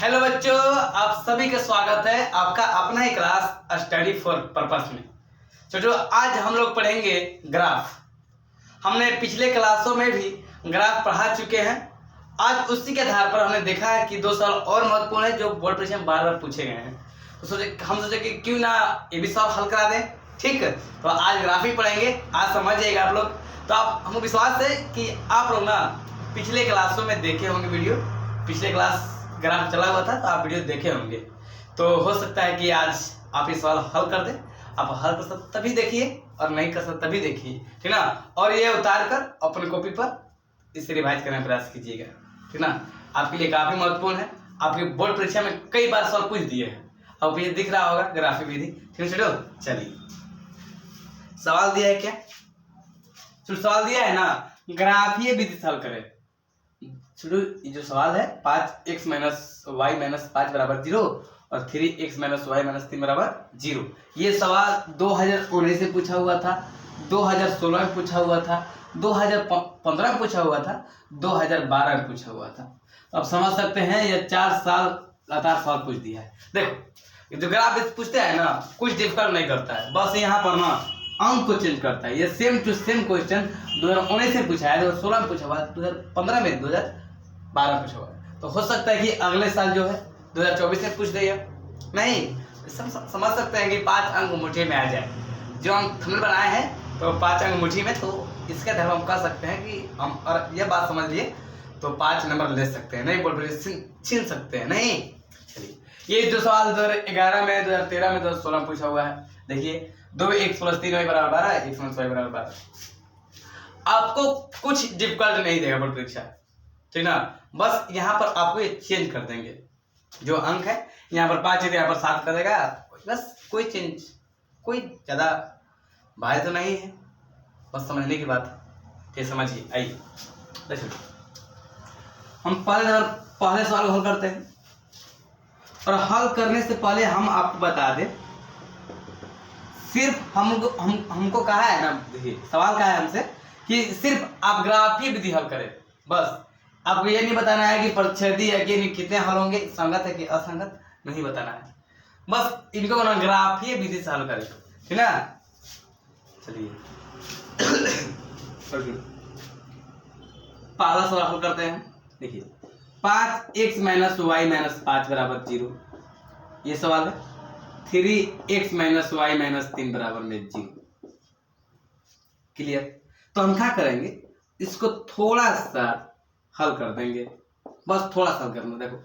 Hello बच्चों, आप सभी का स्वागत है आपका अपना ही क्लास स्टडी फॉर पर्पस में। छोटो, आज हम लोग पढ़ेंगे ग्राफ। हमने पिछले क्लासों में भी ग्राफ पढ़ा चुके हैं। आज उसी के आधार पर हमने देखा है कि 2 सवाल और महत्वपूर्ण है जो बोर्ड परीक्षा में बार बार पूछे गए हैं। तो हम सोचे कि क्यों ना ये भी सवाल हल करा दें। ठीक है, तो आज ग्राफ ही पढ़ेंगे, आज समझ जाएगा आप लोग। तो आप हमको विश्वास है कि आप लोग ना पिछले क्लासों में देखे होंगे वीडियो। पिछले क्लास ग्राफ चला हुआ था तो आप वीडियो देखे होंगे। तो हो सकता है कि आज आप ये सवाल हल कर दें। आप हल कर सकते तभी देखिए और नहीं कर सकते तभी देखिए, ठीक ना। और ये उतार कर अपने कॉपी पर इसे रिवाइज करने का प्रयास कीजिएगा, ठीक ना। आपके लिए काफी महत्वपूर्ण है। आपकी बोर्ड परीक्षा में कई बार सवाल पूछ दिए हैं। अब ये दिख रहा होगा ग्राफिक विधि, ठीक है। चलिए, सवाल दिया है क्या? सवाल दिया है ना, ग्राफीय विधि से हल करें। शुरू जो सवाल है 5x - y - 5 = 0 और 3x - y - 3 = 0। ये सवाल 2019 से पूछा हुआ था, 2016 में पूछा हुआ था, 2015 में पूछा हुआ था, 2012 में पूछा हुआ था। अब समझ सकते हैं ये 4 साल लगातार सवाल पूछ दिया है। देखो, जो ग्राफ पूछते हैं ना, कुछ डिफिकल्ट नहीं करता है, बस यहाँ पर ना अंक को चेंज करता है। ये सेम टू सेम क्वेश्चन 2019 से पूछा है, 2016 में पूछा हुआ है, 2015 में, 2012 में पूछा हुआ है। तो हो सकता है कि अगले साल जो है 2024 में पूछ दिया। नहीं, समझ सकते हैं कि 5 अंक मुट्ठी में आ जाए। जो हम थंबनेल बनाए हैं तो 5 अंक मुट्ठी में, तो इसके आधार हम कह सकते हैं कि हम, और यह बात समझ लिए तो 5 नंबर ले सकते हैं, नहीं बोल छीन सकते हैं नहीं। चलिए, ये जो सवाल 2011 में, 2013 में, 2016 में पूछा हुआ है। देखिए, 2x + 3y = 12, x - y = 12। आपको कुछ डिफिकल्ट नहीं देगा बोर्ड परीक्षा, ठीक ना। बस यहाँ पर आपको ये चेंज कर देंगे। जो अंक है यहाँ पर 5 है तो यहाँ पर 7 कर देगा, बस कोई चेंज, कोई ज्यादा भारी तो नहीं है, बस समझने की बात है। ये समझिए। आइए हम पहले सवाल को हल करते हैं। और हल करने से पहले हम आपको बता दें, सिर्फ हमको कहा है ना, देखिए सवाल कहा है हमसे कि सिर्फ आप ग्राफीय विधि हल करें। बस आपको ये नहीं बताना है कि परिच्छेदी है कि कितने हल होंगे, संगत है कि असंगत, नहीं बताना है। बस इनको ना ग्राफीय विधि से हल करें, ठीक ना। चलिए पहला सवाल हल करते हैं। देखिए, 5x - y - 5 = 0। ये सवाल है। 3x - y - 3 = 0। क्लियर? तो हम क्या करेंगे, इसको थोड़ा सा हल कर देंगे, बस थोड़ा सा हल करना। देखो,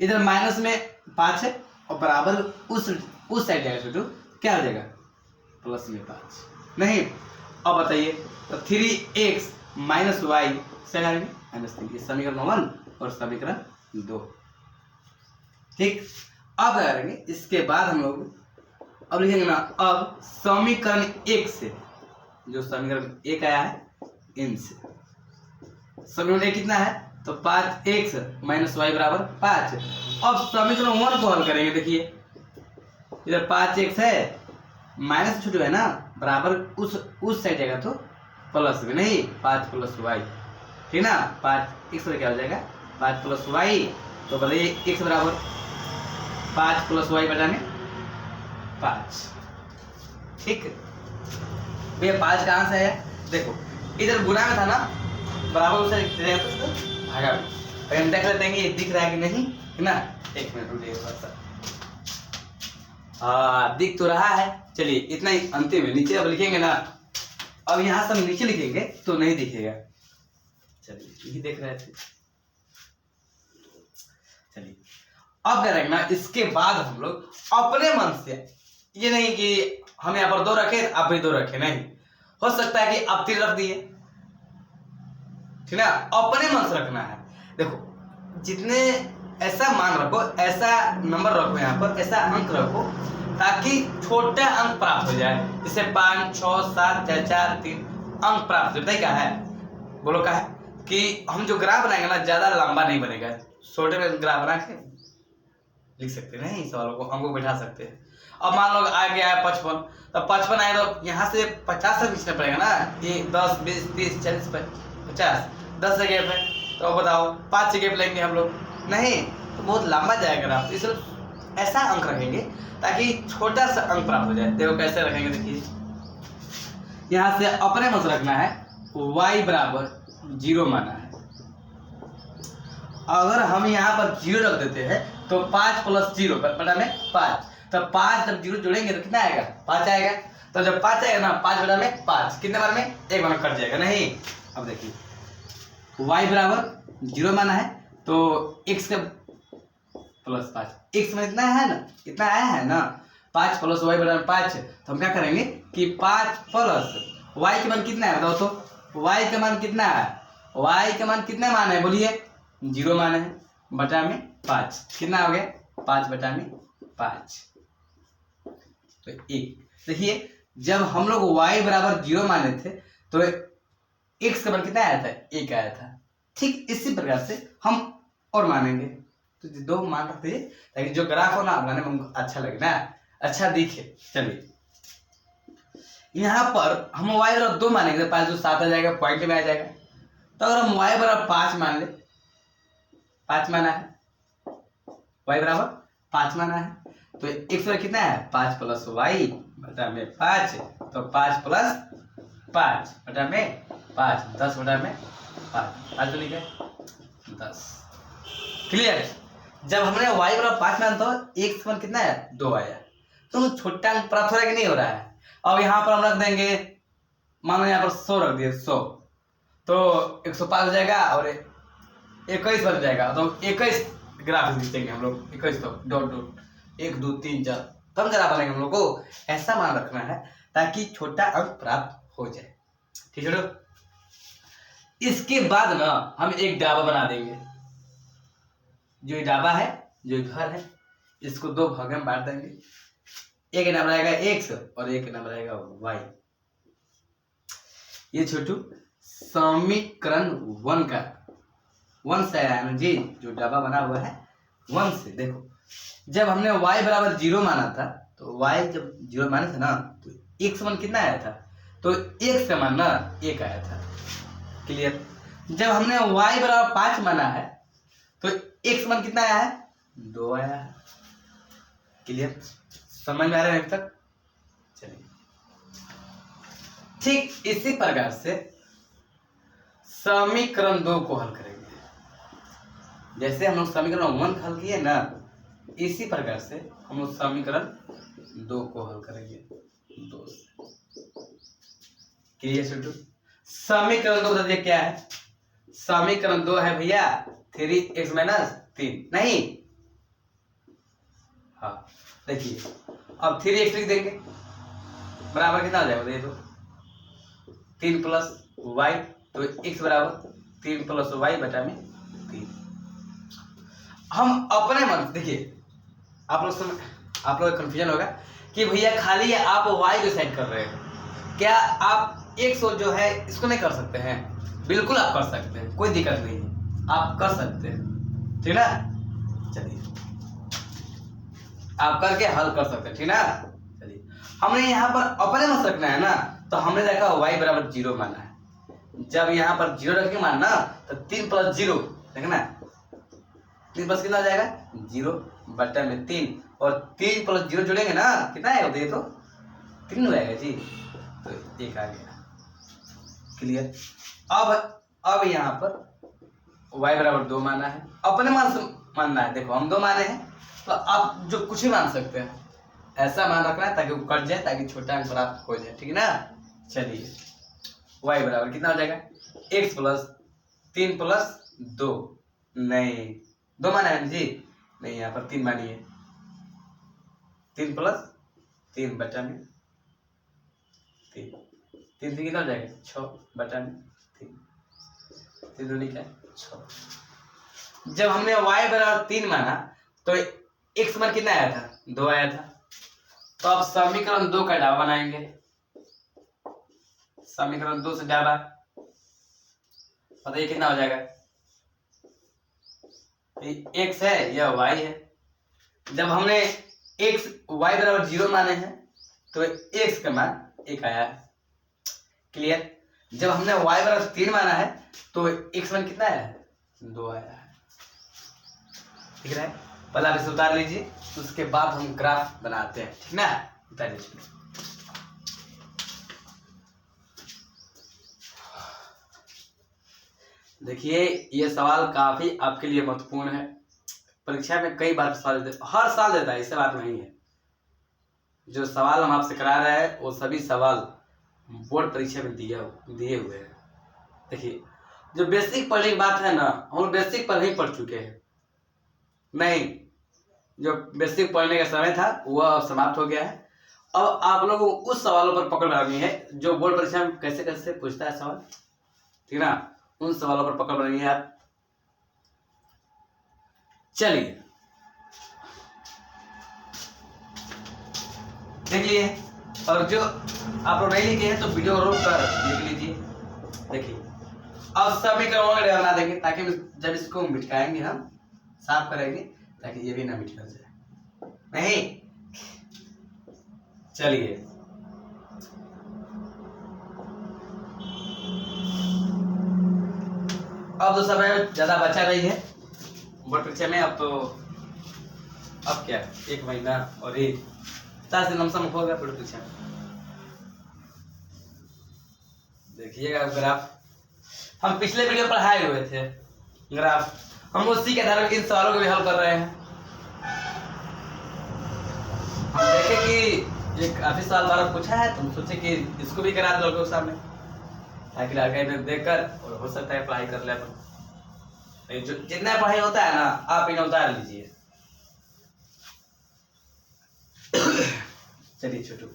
इधर माइनस में 5 है और बराबर उस साइड जाएगा, छोटू क्या हो जाएगा, प्लस में 5 नहीं। अब बताइए, तो 3x - y से -3, ये समीकरण 1 और समीकरण 2। ठीक, अब क्या करेंगे, इसके बाद हम लोग अब लिखेंगे ना, अब समीकरण 1 से, जो समीकरण 1 आया है इनसे समीकरण 1 कितना है, तो 5x - y = 5। अब समीकरण 1 को हल करेंगे। देखिए, इधर 5x है, माइनस छूट है ना, बराबर उस साइड जाएगा तो प्लस में, नहीं 5 + y, ठीक ना। 5x क्या हो जाएगा, 5 + y, तो बताइए x बराबर 5 + y बटाने 5। ठीक, भैया 5 कहाँ से है, देखो इधर गुना में था ना, बराबर उसे भागा में। हम देख लेते हैं कि ये दिख रहा है कि नहीं, है ना। 1 मिनट रुकिए थोड़ा सा। दिख तो रहा है। चलिए, इतना ही अंतिम है। नीचे अब लिखेंगे ना, अब यहाँ से हम नीचे लिखेंगे तो नहीं दिखेगा। चलिए, यही देख रहे थे। चलिए, अब करेंगे ना, इसके बाद हम लोग अपने मन से, ये नहीं कि हम यहाँ पर 2 रखे आप भी 2 रखे, नहीं। हो सकता है कि आप 3 रख दिए, ठीक ना। अपने मन से रखना है। देखो, जितने ऐसा मान रखो, ऐसा नंबर रखो, यहाँ पर ऐसा अंक रखो ताकि छोटा अंक प्राप्त हो जाए। जैसे 5, 6, 7, 4, 3 अंक प्राप्त हो जाए। क्या है, बोलो क्या है कि हम जो ग्राफ बनाएंगे ना, ज्यादा लंबा नहीं बनेगा, छोटे में ग्राफ बना के लिख सकते हैं, नहीं सवालों को हमको बैठा सकते हैं। अब मान लो आ गया है 55, तो 55 आए तो यहाँ से 50 तक खींचना पड़ेगा ना। ये 10, 20, 30, 40, 50, 10 से गैप है, तो बताओ 5 से गैप लेंगे हम लोग, नहीं तो बहुत लंबा जाएगा ग्राफ। तो इसलिए ऐसा अंक रखेंगे ताकि छोटा सा अंक प्राप्त हो जाए। देखो कैसे रखेंगे, देखिए यहाँ से अपने मत रखना है y बराबर 0 माना है। अगर हम यहाँ पर 0 रख देते हैं तो 5 + 0 बटा में 5, तो 5 जब 0 जोड़ेंगे तो कितना आएगा, 5 आएगा। तो जब 5 आएगा ना, 5 बटा में 5 कितने बार में, एक बार में कट जाएगा नहीं। अब देखिए y बराबर 0 माना है तो x का प्लस 5, x में इतना है ना, इतना आया है ना, 5 + y बराबर 5। तो हम क्या करेंगे कि 5 + y का मान कितना है बताओ तो, y का मान कितना है, y का मान कितना मान है बोलिए, 0 मान है, बटा में 5 कितना हो गया, 5 बटा में 5। तो 1 देखिए जब हम लोग y बराबर 0 माने थे तो x का मान कितना आया था, 1 आया था। ठीक इसी प्रकार से हम और मानेंगे, तो 2 मान रखते हैं ताकि जो ग्राफ हो ना बनाने में हमको अच्छा लगे ना, अच्छा दिखे। चलिए यहाँ पर हम y बराबर 2 मानेंगे, 5 2 7 आ जाएगा, पॉइंट में आ जाएगा। तो अगर हम y बराबर 5 मान ले, 5 माना है, y बराबर 5 माना है, तो x बराबर कितना है, 5 + y बटा में 5, तो 5 + 5 बटा में 5, 10 बटा में 5, 5 तो लिखे 10। क्लियर। जब हमने y बराबर 5 माना तो x मान कितना है, 2 आया। तो छोटा अंक प्राप्त हो रहा है कि नहीं हो रहा है। अब यहाँ पर हम रख देंगे, मानो यहाँ पर 100 रख दिए, 100 तो 105 हो जाएगा और 21 बन जाएगा। तो 21 ग्राफ लिखेंगे हम लोग, 21 तो डॉट डॉट 1 2 3 4 तब जरा बनेंगे हम लोग को। ऐसा मान रखना है ताकि छोटा अंक प्राप्त हो जाए। ठीक है। इसके बाद ना हम एक डाबा बना देंगे। जो ये डाबा है, जो ये घर है, इसको 2 भाग में बांट देंगे। एक नाम रहेगा x और एक नाम रहेगा y। ये छोटू समीकरण 1 का 1 से आया ना जी, जो डब्बा बना हुआ है 1 से। देखो जब हमने y बराबर 0 माना था, तो y जब 0 माने थे ना, तो x मान कितना आया था, तो x का मान ना 1 आया था। क्लियर। जब हमने y बराबर 5 माना है तो x मान कितना आया है, 2 आया है। क्लियर, समझ में आ रहा है अभी तक। चलिए ठीक इसी प्रकार से समीकरण 2 को हल करेंगे। जैसे हम लोग समीकरण 1 हल किए ना, इसी प्रकार से हम लोग समीकरण 2 को हल करेंगे 2 से। क्लियर छोटू। समीकरण 2 बताइए क्या है। समीकरण 2 है भैया 3x - 3 नहीं, हाँ देखिए अब 3x लिख देंगे, बराबर कितना हो जाएगा ये, तो 3 + y, तो x बराबर 3 + y बटा में 3। हम अपने मन देखिए, आप लोग कंफ्यूजन होगा कि भैया खाली आप y को सेट कर रहे हैं, क्या आप x जो है इसको नहीं कर सकते हैं। बिल्कुल आप कर सकते हैं, कोई दिक्कत नहीं है, आप कर सकते हैं, ठीक ना। चलिए आप करके हल कर सकते हैं, ठीक ना। चलिए हमने यहाँ पर अपने मत रखना है ना, तो हमने देखा y बराबर 0 माना है। जब यहाँ पर 0 रख के मानना तो 3 + 0 देखना, 3 प्लस कितना आ जाएगा, 0 बटा में 3, और 3 + 0 जोड़ेंगे ना कितना आएगा, ये तो 3 हो जाएगा जी, तो 1 आ गया। क्लियर। अब यहाँ पर y बराबर 2 माना है, अपने मान से मानना है। देखो हम 2 माने हैं, तो आप जो कुछ ही मान सकते हैं, ऐसा मान रखना है ताकि वो कट जाए, ताकि छोटा अंक प्राप्त हो जाए, ठीक है ना। चलिए y बराबर कितना हो जाएगा, x + 3 + 2 नहीं 2 माना है जी, नहीं यहाँ पर 3 मानिए, 3 + 3 बटा में 3, 3 से कितना हो जाएगा, 6 बटा में 3, 3 दूनी क्या 6। जब हमने y बराबर 3 माना तो x मान कितना आया था, 2 आया था। तो अब समीकरण 2 का डाबा बनाएंगे। समीकरण 2 से डाबा बताइए कितना हो जाएगा, x है या y है। जब हमने x y बराबर 0 माने हैं तो x का मान 1 आया है। क्लियर। जब हमने y बराबर 3 माना है तो x मान कितना है, 2 आया है। दिख रहा है? पहले आप इसे उतार लीजिए, उसके बाद हम ग्राफ बनाते हैं, ठीक ना? उतार लीजिए। देखिए ये सवाल काफी आपके लिए महत्वपूर्ण है, परीक्षा में कई बार सवाल देते, हर साल देता है, इससे बात नहीं है। जो सवाल हम आपसे करा रहे हैं वो सभी सवाल बोर्ड परीक्षा में दिए हुए हैं। देखिए जो बेसिक पढ़ने की बात है ना, हम बेसिक पर ही पढ़ चुके हैं, नहीं जो बेसिक पढ़ने का समय था वह समाप्त हो गया है। अब आप लोगों को उस सवालों पर पकड़ बनानी है जो बोर्ड परीक्षा में कैसे कैसे पूछता है सवाल, ठीक ना? उन सवालों पर पकड़ बनानी है आप। चलिए देख लिए, और जो आप लोग नहीं लिखे हैं तो वीडियो रोक कर लिख लीजिए। देखिए अब समीकरणों का बना देंगे ताकि जब इसको मिटाएंगे हम साफ करेंगे ताकि ये भी ना मिट जाए, नहीं? चलिए अब तो समय ज्यादा बचा रही है बोर्ड परीक्षा में। अब तो अब क्या 1 महीना और 4 दिन लमसम हो गया बोर्ड परीक्षा में। देखिएगा ग्राफ हम पिछले वीडियो पढ़ाए हुए थे, ग्राफ हम उसी के आधार पर इन सवालों को भी हल कर रहे हैं। हम देखे कि एक काफी सवाल बार पूछा है, तो हम सोचे कि इसको भी करा दो लोगों के सामने ताकि आगे में देखकर, और हो सकता है पढ़ाई कर ले अपन। जो जितना पढ़ाई होता है ना आप इन्हें उतार लीजिए। चलिए छोटू,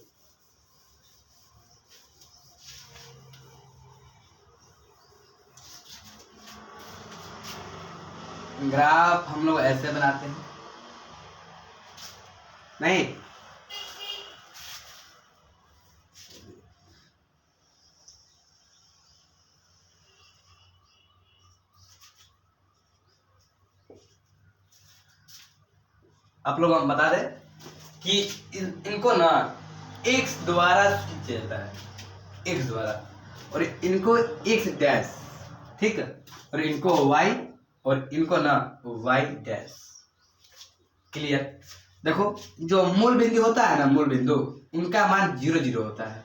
ग्राफ हम लोग ऐसे बनाते हैं, नहीं? आप लोग हम बता दें कि इनको ना x द्वारा खींचा जाता है, x द्वारा, और इनको x डैश, ठीक है? और इनको y और इनको ना y डैश। क्लियर? देखो जो मूल बिंदु होता है ना, मूल बिंदु उनका मान 0 0 होता है।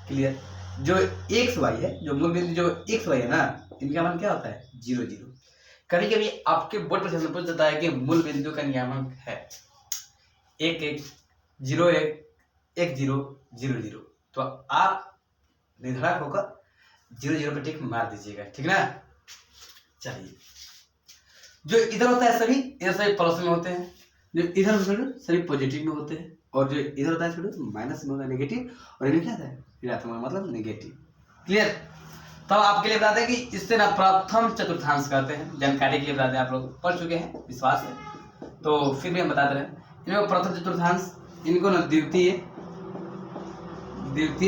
क्लियर? जो x y है, जो मूल बिंदु जो x y है ना, इनका मान क्या होता है? 0 0। कभी कभी आपके बोर्ड पर पूछ देता है कि मूल बिंदु का नियामक है 1 1 0 1 1 0 0 0, तो आप निर्धारक होकर 0 0 पर टिक मार दीजिएगा, ठीक ना? चलिए जो इधर होता है सभी इधर सभी प्लस में होते हैं, जो इधर सभी पॉजिटिव में होते हैं, और जो इधर होता है माइनस में होता है, नेगेटिव, और इन्हें क्या होता है? ऋणात्मक, मतलब नेगेटिव। क्लियर? तब आपके लिए बताते हैं कि इससे ना प्रथम चतुर्थांश कहते हैं, जानकारी के लिए बताते हैं, आप लोग पढ़ चुके हैं विश्वास है, तो फिर भी हम बताते रहे। इनको प्रथम चतुर्थांश, इनको ना द्वितीय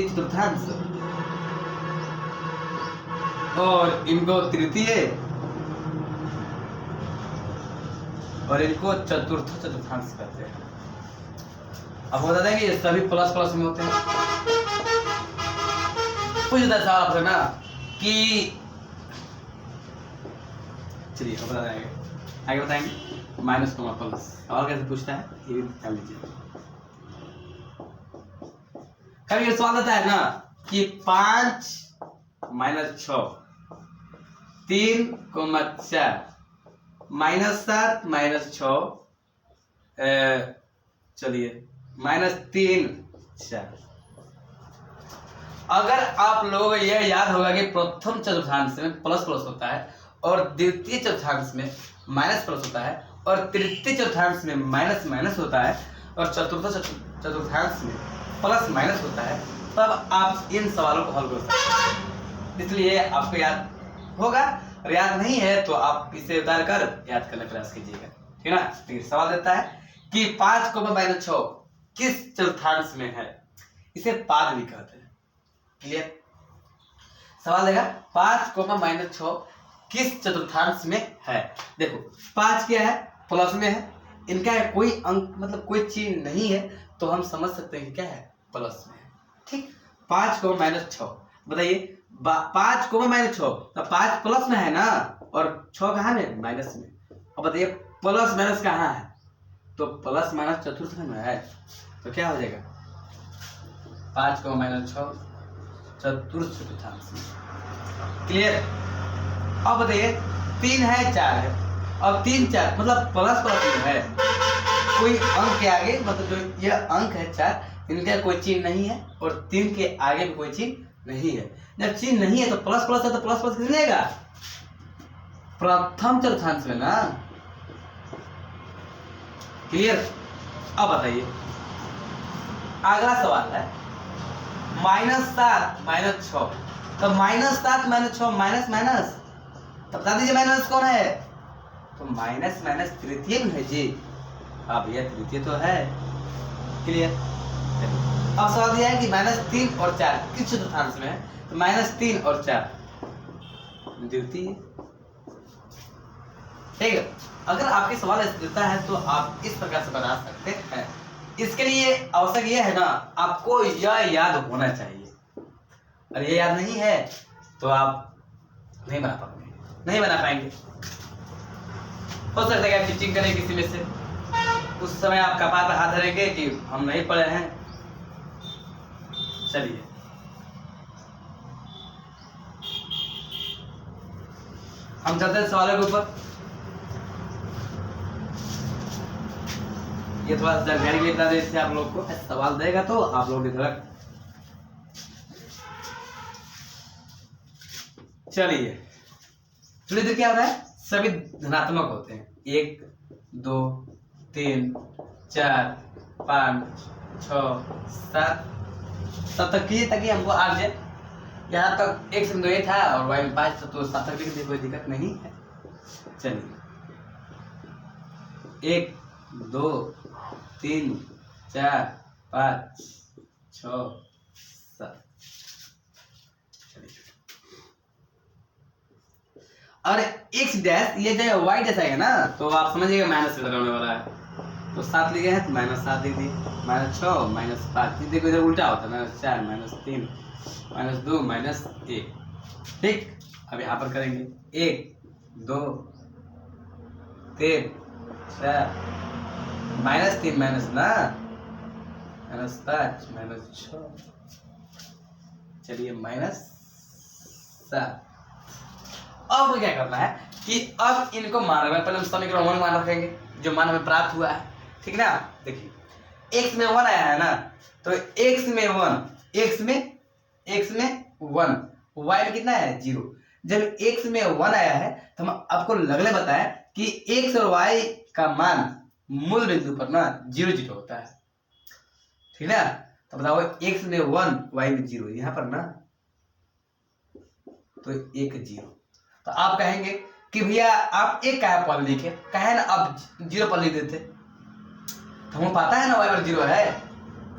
चतुर्थांश, और इनको तृतीय, और इनको चतुर्थ चतुर्थांश कहते हैं। अब बता देंगे ये सभी प्लस प्लस में होते हैं। कुछ सवाल आपसे ना कि चलिए अब बताएंगे, आगे बताएंगे माइनस कॉमा प्लस और कैसे पूछता है ये भी जान लीजिए। कभी ये सवाल आता है ना कि 5 - 6 3, 4 -7 -6 चलिए -3 4। अगर आप लोग यह याद होगा कि प्रथम चतुर्थांश में प्लस प्लस होता है और द्वितीय चतुर्थांश में माइनस प्लस होता है और तृतीय चतुर्थांश में माइनस माइनस होता है और चतुर्थ चतुर्थांश में प्लस माइनस होता है, तब आप इन सवालों को हल कर सकते हैं। इसलिए आपको याद होगा, और याद नहीं है तो आप इसे उतार कर याद करने का प्रयास कीजिएगा, ठीक है ना? फिर सवाल देता है कि 5 - 6 किस चतुर्थांश में है? इसे पाद भी कहते हैं। क्लियर? सवाल देगा 5 - 6 किस चतुर्थांश में है? देखो 5 क्या है? प्लस में है, इनका कोई अंक मतलब कोई चिन्ह नहीं है, तो हम समझ सकते हैं कि क्या है? प्लस में है। ठीक, 5 - 6 बताइए, 5 - 6 तो 5 प्लस में है ना, और 6 कहाँ में? माइनस में। अब बताइए प्लस माइनस कहाँ है, तो प्लस माइनस चतुर्थ में है, तो क्या हो जाएगा 5 को माइनस 6 चतुर्थ चतुर्थांश। क्लियर। अब बताइए 3 है 4 है, अब 3 4 मतलब प्लस प्लस में है, कोई अंक के आगे मतलब जो यह अंक है 4 इनका कोई चिन्ह नहीं है और 3 के आगे भी कोई चिन्ह नहीं है। जब चिन्ह नहीं है तो प्लस प्लस है, तो प्लस प्लस किस लेगा प्रथम चतुर्थांश में ना। क्लियर। अब बताइए अगला सवाल है -7 -6, तो -7 -6 माइनस माइनस, तो बता दीजिए माइनस कौन है, तो माइनस माइनस तृतीय में है जी। अब यह तृतीय तो है। क्लियर। अब सवाल यह है कि -3 और 4 किस चतुर्थांश में है, तो -3 और 4 द्वितीय। ठीक है। अगर आपके सवाल ऐसे देता है तो आप इस प्रकार से बना सकते हैं। इसके लिए आवश्यक यह है ना, आपको यह याद होना चाहिए, और यह याद नहीं है तो आप नहीं बना पाएंगे, नहीं बना पाएंगे। हो सकता है कि आप चीटिंग करें किसी में से, उस समय आप कपार पर हाथ धरेंगे कि हम नहीं पढ़े हैं। चलिए हम चलते हैं सवालों के ऊपर। ये थोड़ा सा जानकारी के लिए बता देते हैं आप लोग को, सवाल देगा तो आप लोग इधर। चलिए इधर क्या होता है, सभी धनात्मक होते हैं, 1 2 3 4 5 6 7 तब तक कीजिए ताकि हमको आ जाए। यहाँ तक x में 2 ये था और y में 5 था, तो 7 तक लिखने कोई दिक्कत नहीं है। चलिए 1 2 3 4 5 6 7। और x डैश ये जो y डैश आएगा ना, तो आप समझिएगा माइनस से होने वाला है, तो 7 लिखे हैं तो -7 लिख दिए, -6 -5, देखो इधर उल्टा होता है, -4 -3 -2 -1। ठीक। अब यहाँ पर करेंगे 1 2 3 4 -3 माइनस ना -5 -6, चलिए -7। अब क्या करना है कि अब इनको मान रखें, पहले हम समीकरण 1 मान रखेंगे जो मान हमें प्राप्त हुआ है। ठीक ना। देखिए x में 1 आया है ना, तो x में 1 x में 1 y में कितना है 0। जब x में 1 आया है तो हम आपको लगले बताया कि x और y का मान मूल बिंदु पर ना 0 0 होता है। ठीक है। तो बताओ x में 1 y में 0, यहाँ पर ना तो 1 0, तो आप कहेंगे कि भैया आप एक का पल लिखे, कहे ना आप 0 पल लिख देते, तो हमें पता है ना y पर 0 है,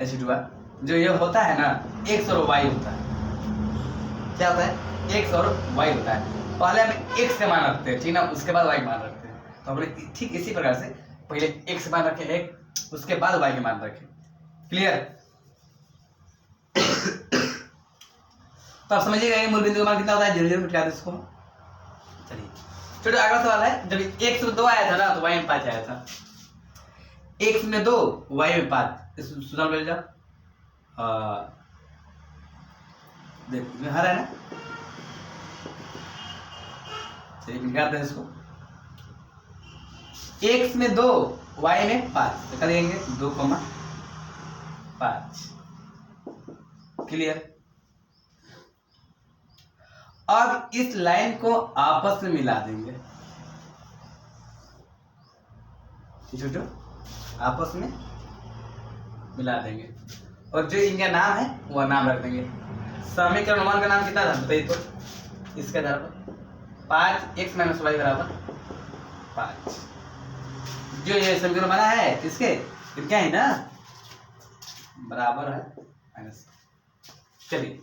ऐसे जो ये होता है ना x और y होता है। क्या होता है x और y होता है। पहले हम x का मान रखते हैं, ठीक ना, उसके बाद y मान रखते हैं। तो हमने ठीक इसी प्रकार से पहले x मान रखे एक, उसके बाद y के मान रखे। क्लियर। तो आप समझिएगा ये मूल बिंदु का मान कितना होता है, 0 0 मिटा दे इसको। चलिए छोटे अगला सवाल है, जब x में 2 आया था ना तो y में 5 आया था। x में 2 y में 5, इस सुधार मिल जाओ। देखिए हरा है ना, चलिए निकालते हैं इसको। x में 2 y में 5, तो कर देंगे 2 5। क्लियर। अब इस लाइन को आपस में मिला देंगे, छोटो आपस में मिला देंगे, और जो इनका नाम है वह नाम रख देंगे। समीकरण 1 का नाम कितना था बताइए, तो इसके आधार पर 5x - y बराबर 5। जो ये समीकरण बना है किसके, इनका ही ना, बराबर है माइनस। चलिए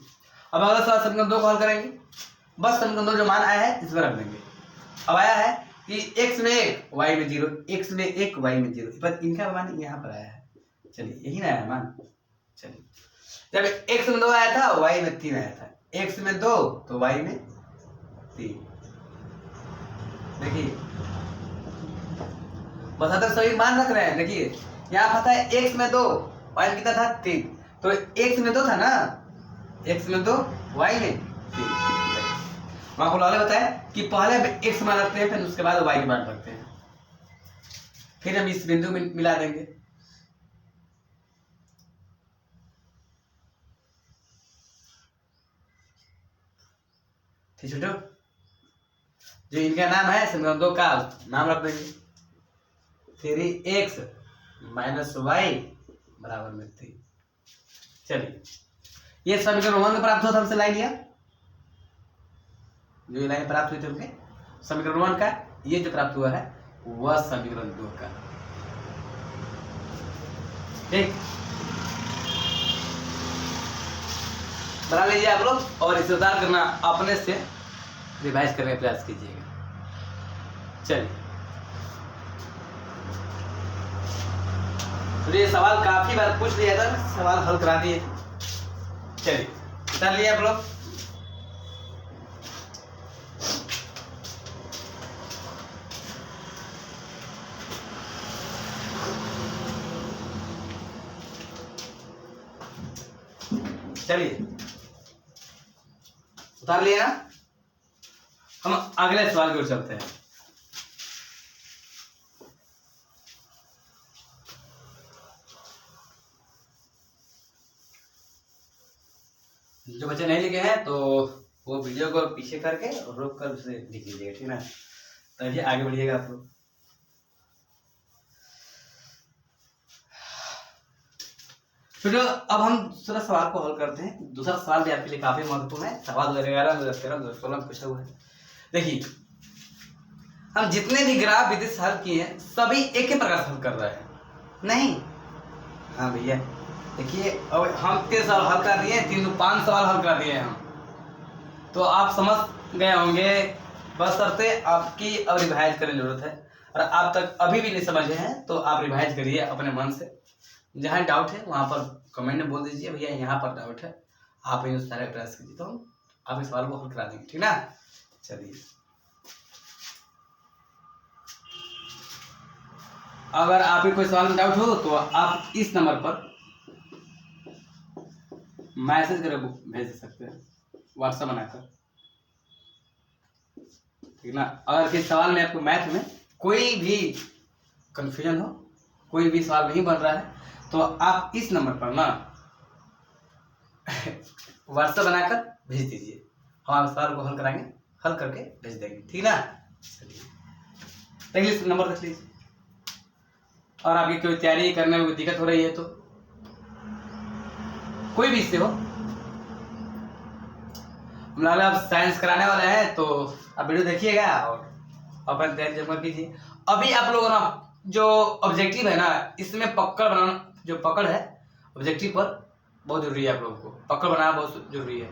अब अगला सवाल समीकरण 2 को हल करेंगे। बस समीकरण 2 जो मान आया है इसमें रख देंगे। अब आया है कि x में 1 y में 0, x में 1 y में 0, पर इनका मान यहाँ पर आया है। चलिए यही ना आया मान। चलिए जब x में 2 आया था y में 3 आया था, x में 2 तो y में 3। देखिए बस तक सभी मान रख रहे हैं। देखिए यहाँ पता है x में 2, y में कितना था 3, तो x में 2 था ना, x में 2, y में 3। वहाँ को लाले बताया कि पहले x मान रखते हैं, फिर उसके बाद y के मान रखते हैं, फिर हम इस बिंदु में मिला देंगे। ठीक छोटो, जो इनका नाम है समीकरण 2 का नाम रख देंगे 3x - y बराबर में 3। चलिए ये समीकरण 1 में प्राप्त हुआ था, हमसे लाइन लिया, जो ये लाइन प्राप्त हुई थी उनके समीकरण 1 का, ये जो प्राप्त हुआ है वह समीकरण 2 का। ठीक, बना लीजिए आप लोग और इसे उतार करना अपने से रिवाइज करने का प्रयास कीजिएगा। चलिए तो ये सवाल काफी बार पूछ लिया था, सवाल हल करा दिए। चलिए उतार लिए आप लोग। चलिए उतार लिए ना, हम अगले सवाल की ओर चलते हैं। जो बच्चे नहीं लिखे हैं तो वो वीडियो को पीछे करके और रोक कर उसे लिख लीजिएगा, ठीक ना, तभी आगे बढ़िएगा आप लोग। तो अब हम दूसरा सवाल को हल करते हैं। दूसरा सवाल भी आपके लिए काफी महत्वपूर्ण है, सवाल 2011, 2013, 2016 में पूछा हुआ है। देखिए हम जितने भी ग्राफ विधि से हल किए हैं सभी एक ही प्रकार से हल कर रहे हैं, नहीं? हाँ भैया देखिए, अब हम 3 सवाल हल कर दिए, 3 तो 5 सवाल हल कर दिए हैं हम, तो आप समझ गए होंगे। बशर्ते आपकी अब रिवाइज करने की जरूरत है, और आप तक अभी भी नहीं समझे हैं तो आप रिवाइज करिए अपने मन से। जहाँ डाउट है वहाँ पर कमेंट में बोल दीजिए भैया यहाँ पर डाउट है, आप इन सारे प्रयास कीजिए तो आप इस सवाल को हल करा देंगे, ठीक ना। चलिए अगर आप कोई सवाल में डाउट हो तो आप इस नंबर पर मैसेज कर भेज सकते हैं, व्हाट्सएप बनाकर, ठीक ना। अगर किसी सवाल में आपको मैथ में कोई भी कंफ्यूजन हो, कोई भी सवाल नहीं बन रहा है, तो आप इस नंबर पर ना व्हाट्सएप बनाकर भेज दीजिए, हम आप सवाल को हल कराएंगे, हल करके भेज देंगे, ठीक ना। चलिए देख लीजिए, नंबर देख लीजिए। और आपकी कोई तैयारी करने में कोई दिक्कत हो रही है तो कोई भी इससे हो, हम लग रहा है आप साइंस कराने वाले हैं तो आप वीडियो देखिएगा और अपन तैयारी जमा कीजिए। अभी आप लोगों ना जो ऑब्जेक्टिव है ना, इसमें पकड़ बनाना, जो पकड़ है ऑब्जेक्टिव पर बहुत जरूरी है। आप लोगों को पकड़ बनाना बहुत जरूरी है।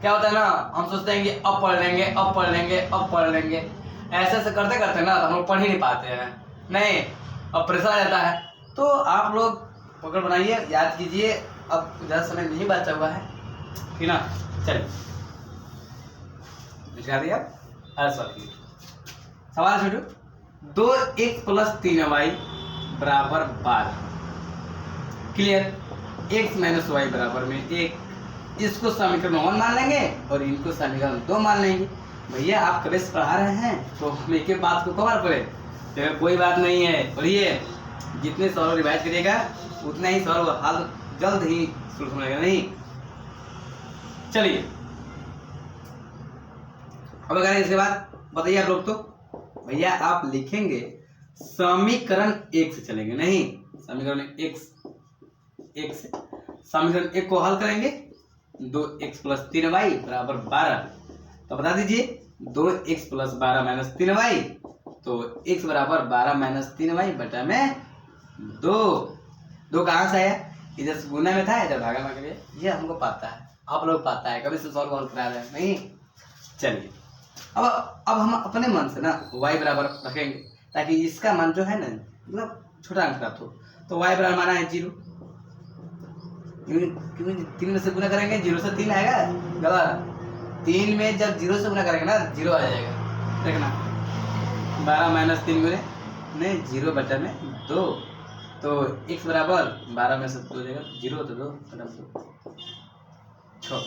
क्या होता है ना, हम सोचते हैं कि अब पढ़ लेंगे, अब पढ़ लेंगे, अब पढ़ लेंगे, ऐसे ऐसे करते करते ना हम लोग पढ़ ही नहीं पाते हैं, नहीं, अब प्रेशर आ जाता है। तो आप लोग पकड़ बनाइए, याद कीजिए, अब ज़्यादा समय नहीं बचा हुआ है, ठीक ना। चलिए दिखा दिया सवाल छोटू। 2x + 3y बराबर 12, क्लियर। x - y बराबर में 1, इसको समीकरण 1 मान लेंगे और इनको समीकरण 2 मान लेंगे। भैया आप कभी से पढ़ा रहे हैं तो हम एक एक बात को कवर करें, तो कोई बात नहीं है। और ये जितने सवाल रिवाइज करिएगा उतना ही सवाल हल जल्द ही शुरू होगा, नहीं। चलिए अब अगर इसके बाद बताइए आप लोग, तो भैया आप लिखेंगे समीकरण 1 से चलेंगे, नहीं, समीकरण 1 से समीकरण 1 को हल करेंगे। 2x + 3y बराबर 12, तो बता दीजिए 2x + 12 - 3y, तो x बराबर 12 - 3y बटा में 2 कहाँ से आया, इधर से गुना में था, इधर भागा में गया, ये हमको पता है, आप लोग पता है, कभी से सवाल को हल करा रहे हैं, नहीं। चलिए अब हम अपने मन से ना y बराबर रखेंगे, ताकि इसका मान जो है ना मतलब छोटा अंक प्राप्त हो। तो y बराबर माना है 0, क्योंकि 3 में से गुना करेंगे 0 से 3 आएगा, गलत। 3 में जब 0 से गुना करेंगे ना 0 आ जाएगा, देखना 12 - 3 गुने नहीं 0/2, तो x बराबर 12 में से 2 जाएगा 0 तो 2 मतलब 6।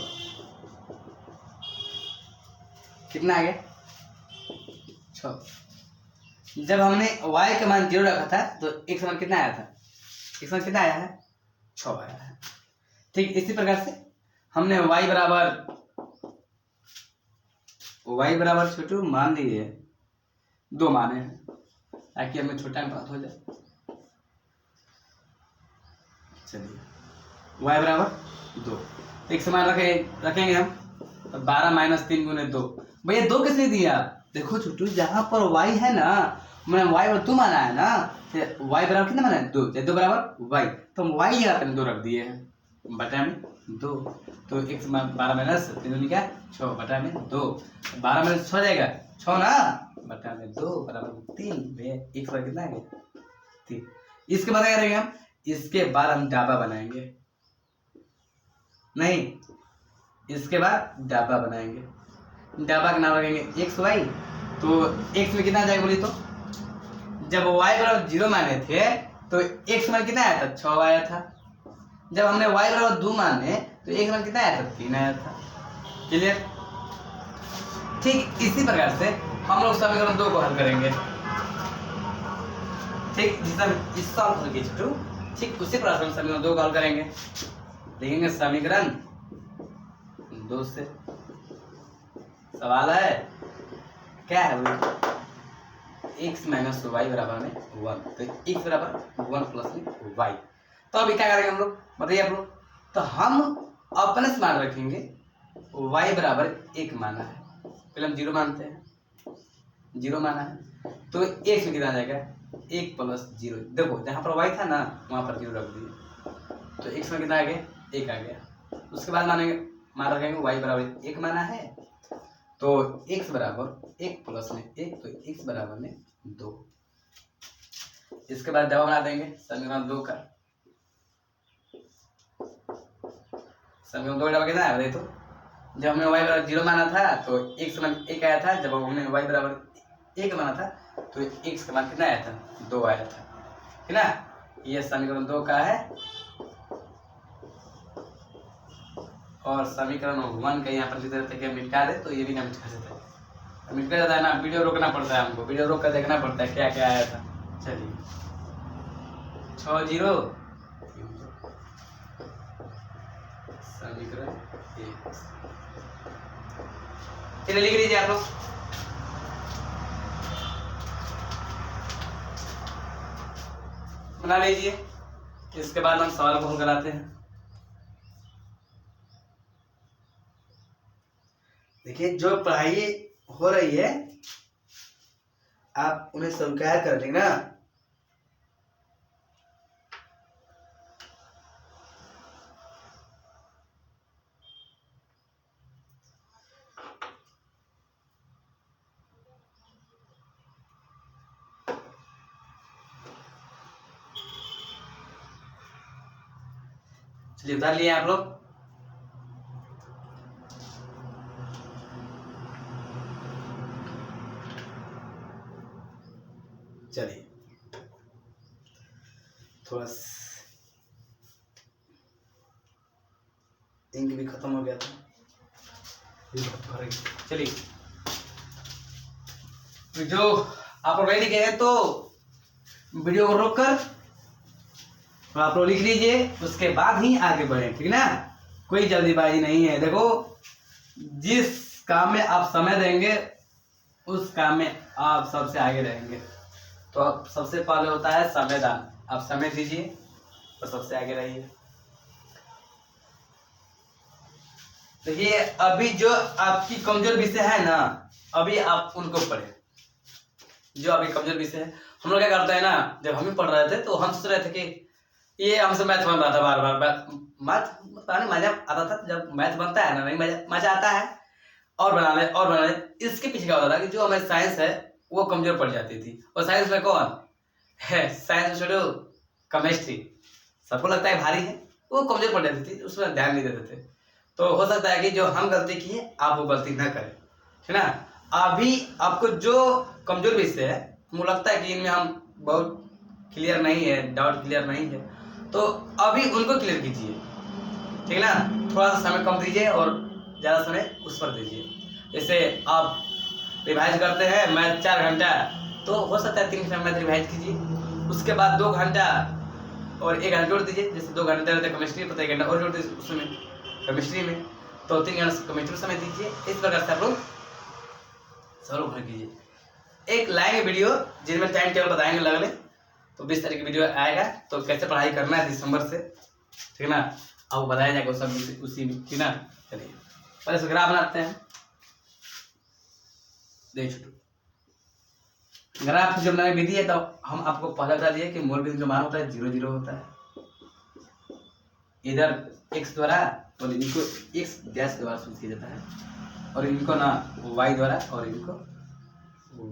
कितना आ गया 6। जब हमने y का मान 0 रखा था तो x मान कितना आया था, x मान कितना आया है 6 आया है। ठीक इसी प्रकार से हमने y बराबर छोटू मान लिए 2 माने हैं ताकि हमें छोटा में बात हो जाए। चलिए y बराबर 2 तो एक समान रखेंगे हम, तो 12 - 3 × 2। भैया 2 किसने दिया, देखो छोटू जहाँ पर y है ना, मैंने y बराबर 2 माना है ना, तो y बराबर कितना माना है 2, 2 बराबर y, तो हम y यहाँ पे 2 रख दिए हैं बटा में 2, तो x 12 - 3 क्या 6 बटा में 2, 12 में 6 जाएगा 6 ना, बटा में 2 बराबर 3। भैया x बराबर कितना है 3। इसके बाद क्या करेंगे हम, इसके बाद हम डाबा बनाएंगे, नहीं इसके बाद डाबा बनाएंगे। डाबा का नाम रखेंगे x y, तो x में कितना जाएगा बोली, तो जब y बराबर 0 माने थे तो x मान कितना आया था 6 आया था। जब हमने y बराबर 2 माने तो x मान कितना आया था 3 आया था। क्लियर। ठीक इसी प्रकार से हम लोग समीकरण 2 को हल करेंगे। ठीक जिस तरह इस सॉल्व करके छोटू, ठीक उसी प्रकार से समीकरण 2 को हल करेंगे। लिखेंगे समीकरण 2 से। सवाल है क्या है x - y बराबर में 1, तो x बराबर 1 + y। तो अभी क्या करेंगे हम लोग बताइए आप लोग, तो हम अपने से मान रखेंगे y बराबर 1 माना है, पहले हम 0 मानते हैं, 0 माना है तो x में कितना जाएगा 1 + 0। देखो जहाँ पर y था ना वहाँ पर 0 रख दिए, तो x में कितना आ गया 1 आ गया। उसके बाद मान रखेंगे y बराबर 1 माना है, तो x बराबर 1 + 1, तो x बराबर में 2। इसके बाद डबा बना देंगे समीकरण 2 का। समीकरण 2 का डबा कितना है बताइए, तो जब हमने y बराबर 0 माना था तो x मान 1 आया था, जब हमने y बराबर 1 माना था तो x का मान कितना आया था 2 आया था, है ना। ये समीकरण 2 का है। और समीकरण 1 का यहाँ पर लिख देते हैं कि मिटा दे, तो ये भी ना मिटा देते हैं, मिट जाता है ना, वीडियो रोकना पड़ता है हमको, वीडियो रोक कर देखना पड़ता है क्या क्या आया था। चलिए 6 0 समीकरण 1। चलिए लिख लीजिए आप लोग। बना लीजिए। इसके बाद हम सवाल को हल कराते हैं। देखिए जो पढ़ाई हो रही है आप उन्हें स्वीकार कर लेना। चलिए उतार लिए आप लोग। चलिए थोड़ा इंक भी खत्म हो गया था। चलिए जो आप लोग लिखे हैं तो वीडियो को रोक कर तो आप लोग लिख लीजिए, उसके बाद ही आगे बढ़ें, ठीक ना। कोई जल्दीबाजी नहीं है। देखो जिस काम में आप समय देंगे उस काम में आप सबसे आगे रहेंगे। तो अब सबसे पहले होता है समय दान, आप समय दीजिए और सबसे आगे रहिए। तो ये अभी जो आपकी कमजोर विषय है ना, अभी आप उनको पढ़े जो अभी कमजोर विषय है। हम लोग क्या करते हैं ना, जब हम भी पढ़ रहे थे तो हम सोच रहे थे कि ये हमसे मैथ बन रहा था, बार बार मैथ पता नहीं मजा आता था। जब मैथ बनता है ना नहीं मजा आता है, और बना ले। इसके पीछे क्या होता था कि जो हमारी साइंस है वो कमजोर पड़ जाती थी। और साइंस में कौन है, साइंस में छोड़ो केमिस्ट्री सबको लगता है भारी है, वो कमजोर पड़ जाती थी, उसमें ध्यान नहीं देते थे। तो हो सकता है कि जो हम गलती किए आप वो गलती ना करें, है ना। अभी आपको जो कमजोर विषय है मुझे लगता है कि इनमें हम बहुत क्लियर नहीं है, डाउट क्लियर नहीं है, तो अभी उनको क्लियर कीजिए, ठीक ना। थोड़ा सा समय कम दीजिए और ज़्यादा समय उस पर दीजिए। जैसे आप रिवाइज करते हैं मैथ 4 घंटा, तो हो सकता है 3 घंटा मैथ रिवाइज कीजिए, उसके बाद 2 घंटा और 1 घंटा जोड़ दीजिए। जैसे 2 घंटे रहते केमिस्ट्री पर, 1 घंटा और जोड़ दीजिए उसमें केमिस्ट्री में, तो 3 घंटा केमिस्ट्री में समय दीजिए। इस प्रकार से आप लोग सॉल्व कर कीजिए। एक लाएंगे वीडियो जिनमें टाइम टेबल बताएंगे अलग अलग, तो 20 तारीख की वीडियो आएगा, तो कैसे पढ़ाई करना है दिसंबर से, ठीक है ना, आपको बताया जाएगा सब उसी में, ठीक ना। चलिए पहले से ग्राफ बनाते हैं। देखिए छोटू, ग्राफ जब बनाने विधि है तो हम आपको पहले बता दिए कि मूल बिंदु का मान होता है 0 0 होता है, इधर x द्वारा और इनको x डैश द्वारा सूचित किया जाता है, और इनको ना y द्वारा और इनको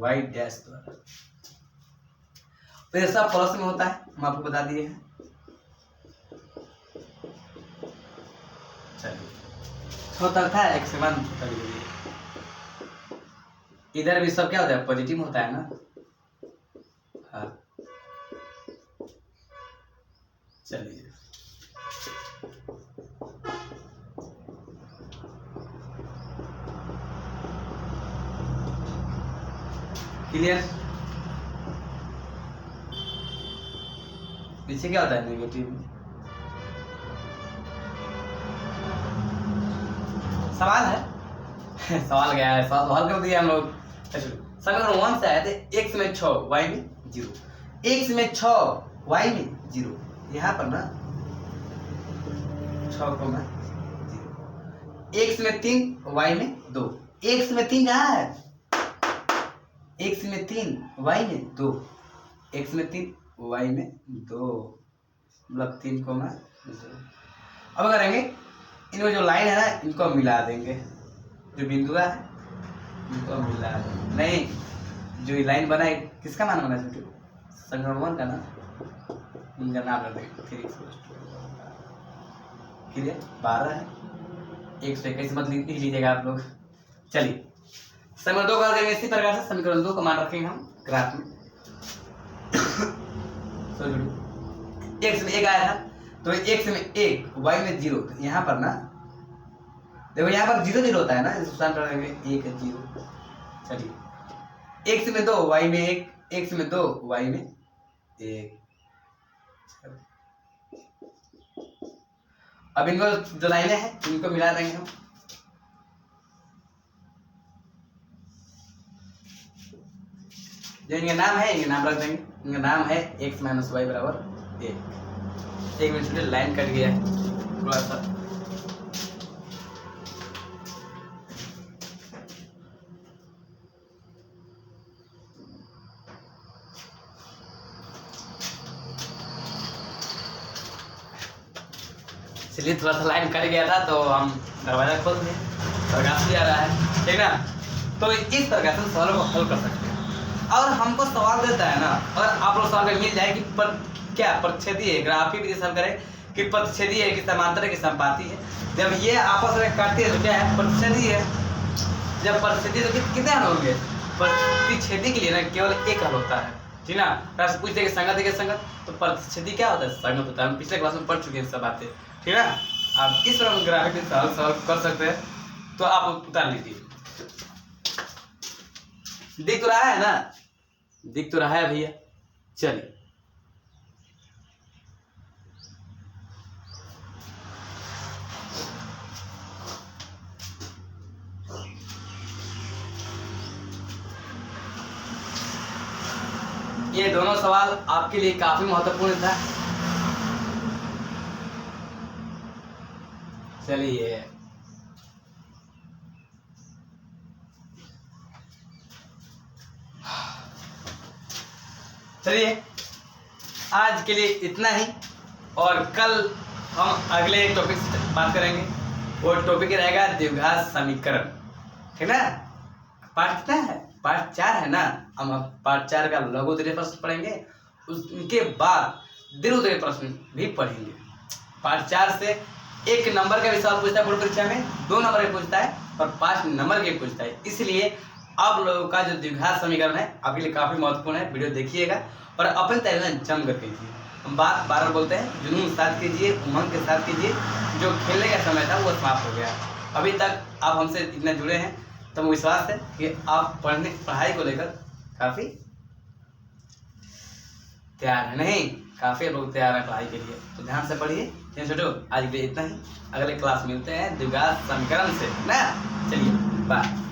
y डैश द्वारा। तो ये सब प्लस में होता है, हम आपको बता दिए हैं। चलिए होता था x से 1 इधर भी सब क्या होता है, पॉजिटिव होता है ना। हाँ चलिए क्लियर। नीचे क्या होता है, नेगेटिव। सवाल है सवाल क्या है, सवाल कर दिया हम लोग। समीकरण 1 से आए थे x में 6 y में 0, x में 6 y में 0, यहाँ पर ना 6 को मैं 0, x में 3 y में 2, x में 3 कहाँ है, x में 3 y में 2, x में 3 y में 2, मतलब 3 को मैं 0। अब करेंगे इनको जो लाइन है ना इनको मिला देंगे, जो बिंदु है इनको मिला देंगे। नहीं, जो ये लाइन बना है किसका मान बना है, समीकरण 1 का ना, इनका नाम रख देंगे 3 क्लियर। 12 है, 121 मत लिख लीजिएगा आप लोग। चलिए समीकरण 2 का करेंगे इसी प्रकार से। समीकरण 2 का मान रखेंगे हम ग्राफ में। x में 1 आया था, तो x में 1 y में 0, तो यहाँ पर ना देखो यहाँ पर 0 0 होता है ना, इस स्थान पर रखेंगे 1 0। चलिए x में 2 y में 1, x में 2 y में 1। अब इनको जो लाइनें हैं इनको मिला देंगे हम। जो इनका नाम है इनका नाम रख देंगे, इनका नाम है x माइनस वाई बराबर 1। 1 मिनट में लाइन कट गया है थोड़ा सा। चलिए थोड़ा सा लाइन कट गया था तो हम दरवाजा खोल दिए, प्रकाश भी आ रहा है, ठीक ना। तो इस प्रकार से सवालों को हल कर सकते हैं। और हमको सवाल देता है ना, और आप लोग सवाल मिल जाए कि क्या प्रतिच्छेदी है, ग्राफी विधि से हल करें कि प्रतिच्छेदी है कि समांतर है कि समपाती है। जब ये आपस में काटती है तो क्या है, प्रतिच्छेदी है। जब प्रतिच्छेदी तो कितने हल होंगे, प्रतिच्छेदी के लिए ना केवल एक हल होता है, ठीक ना। राष्ट्र पूछते कि संगत है कि संगत, तो प्रतिच्छेदी क्या होता है, संगत होता है। हम पिछले क्लास में पढ़ चुके हैं सब बातें, ठीक है। आप इस तरह ग्राफिक सॉल्व कर सकते हैं, तो आप उतार लीजिए। दिख तो रहा है ना, दिख तो रहा है भैया। चलिए ये दोनों सवाल आपके लिए काफी महत्वपूर्ण था। चलिए आज के लिए इतना ही, और कल हम अगले टॉपिक से बात करेंगे। वो टॉपिक रहेगा द्विघात समीकरण, ठीक ना। पार्ट कितना है, पार्ट 4 है ना। हम पार्ट 4 का लघु उत्तरीय प्रश्न पढ़ेंगे, उसके बाद दीर्घ उत्तरीय प्रश्न भी पढ़ेंगे। पार्ट 4 से 1 नंबर का भी सवाल पूछता है बोर्ड परीक्षा में, 2 नंबर के पूछता है और 5 नंबर के पूछता है। इसलिए आप लोगों का जो द्विघात समीकरण है आपके लिए काफी महत्वपूर्ण है, वीडियो देखिएगा। और अपनी तैयारी में जम कर कीजिए। हम बात बार बार बोलते हैं, जुनून के साथ कीजिए, उमंग के साथ कीजिए। जो खेलने का समय था वो समाप्त हो गया। अभी तक आप हमसे इतना जुड़े हैं तो मुझे विश्वास है कि आप पढ़ाई को लेकर काफ़ी तैयार है, नहीं काफ़ी लोग तैयार हैं पढ़ाई के लिए। तो ध्यान से पढ़िए। छोटो आज के लिए इतना ही, अगले क्लास मिलते हैं द्विघात समीकरण से ना। चलिए बाय।